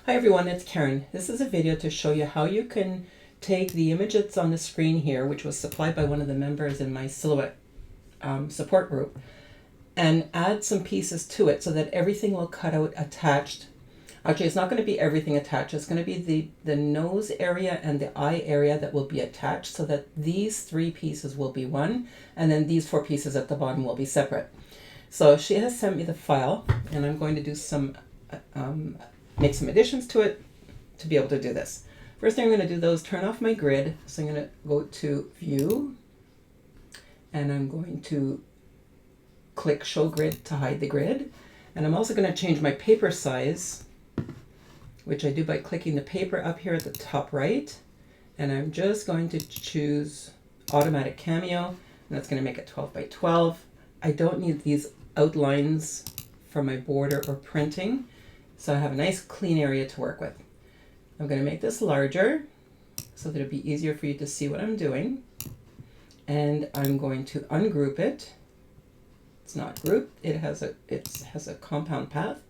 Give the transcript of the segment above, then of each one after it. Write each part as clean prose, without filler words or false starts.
Hi everyone, it's Karen. This is a video to show you how you can take the image that's on the screen here, which was supplied by one of the members in my silhouette support group, and add some pieces to it so that everything will cut out attached. Actually, it's not going to be everything attached. It's going to be the nose area and the eye area that will be attached, so that these three pieces will be one, and then these four pieces at the bottom will be separate. So she has sent me the file, and I'm going to do some make some additions to it to be able to do this. First thing I'm going to do though is turn off my grid. So I'm going to go to View, and I'm going to click Show Grid to hide the grid. And I'm also going to change my paper size, which I do by clicking the paper up here at the top right. And I'm just going to choose Automatic Cameo, and that's going to make it 12 by 12. I don't need these outlines for my border or printing, so I have a nice clean area to work with. I'm going to make this larger so that it'll be easier for you to see what I'm doing. And I'm going to ungroup it. It's not grouped, it has a compound path.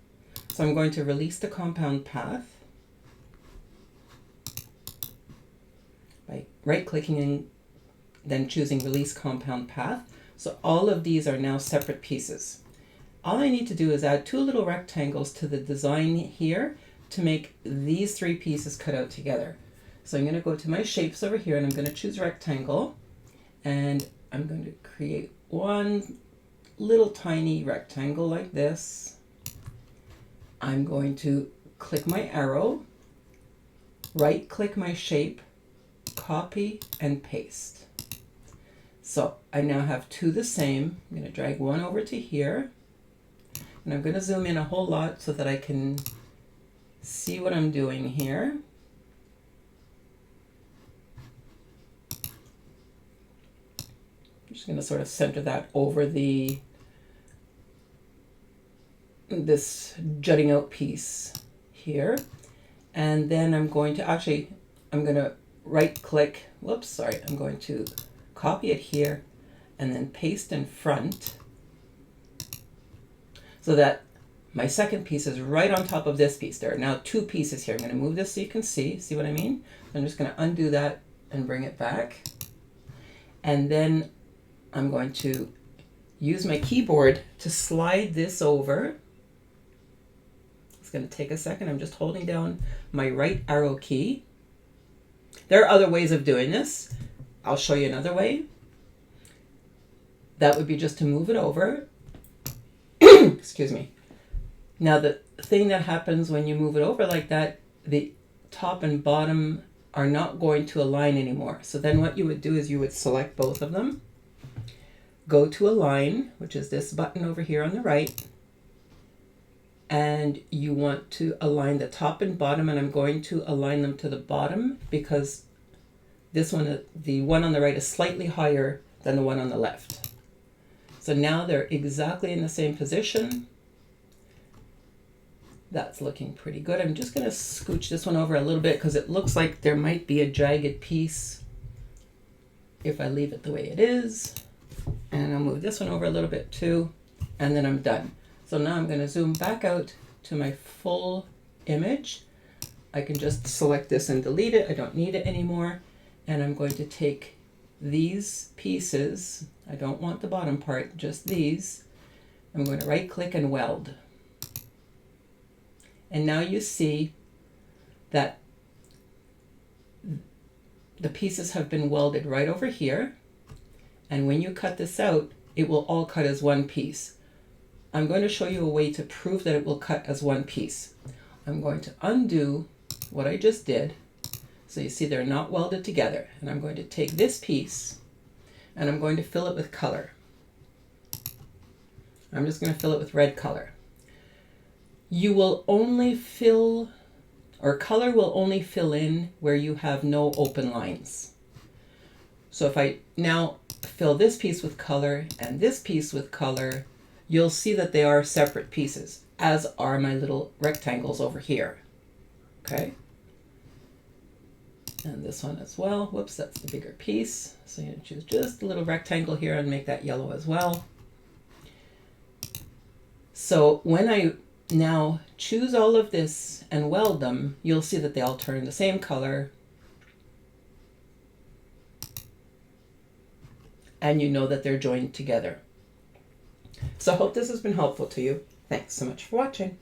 So I'm going to release the compound path by right-clicking and then choosing Release Compound Path. So all of these are now separate pieces. All I need to do is add two little rectangles to the design here to make these three pieces cut out together. So I'm going to go to my shapes over here, and I'm going to choose rectangle, and I'm going to create one little tiny rectangle like this. I'm going to click my arrow, right click my shape, copy and paste. So I now have two the same. I'm going to drag one over to here, and I'm going to zoom in a whole lot so that I can see what I'm doing here. I'm just going to sort of center that over this jutting out piece here. And then I'm going to right click, I'm going to copy it here and then paste in front, so that my second piece is right on top of this piece. There are now two pieces here. I'm going to move this so you can see what I mean? I'm just going to undo that and bring it back. And then I'm going to use my keyboard to slide this over. It's going to take a second. I'm just holding down my right arrow key. There are other ways of doing this. I'll show you another way. That would be just to move it over. Excuse me. Now the thing that happens when you move it over like that, the top and bottom are not going to align anymore. So then what you would do is you would select both of them, go to Align, which is this button over here on the right, and you want to align the top and bottom, and I'm going to align them to the bottom because this one, the one on the right, is slightly higher than the one on the left. So now they're exactly in the same position. That's looking pretty good. I'm just going to scooch this one over a little bit because it looks like there might be a jagged piece if I leave it the way it is. And I'll move this one over a little bit too, and then I'm done. So now I'm going to zoom back out to my full image. I can just select this and delete it. I don't need it anymore. And I'm going to take these pieces. I don't want the bottom part, just these. I'm going to right click and weld. And now you see that the pieces have been welded right over here. And when you cut this out, it will all cut as one piece. I'm going to show you a way to prove that it will cut as one piece. I'm going to undo what I just did. So you see they're not welded together. And I'm going to take this piece and I'm going to fill it with color. I'm just going to fill it with red color. You will only fill, or color will only fill in where you have no open lines. So if I now fill this piece with color and this piece with color, you'll see that they are separate pieces, as are my little rectangles over here. Okay? And this one as well. Whoops, that's the bigger piece. So you choose just a little rectangle here and make that yellow as well. So when I Now choose all of this and weld them. You'll see that they all turn the same color. And you know that they're joined together. So I hope this has been helpful to you. Thanks so much for watching.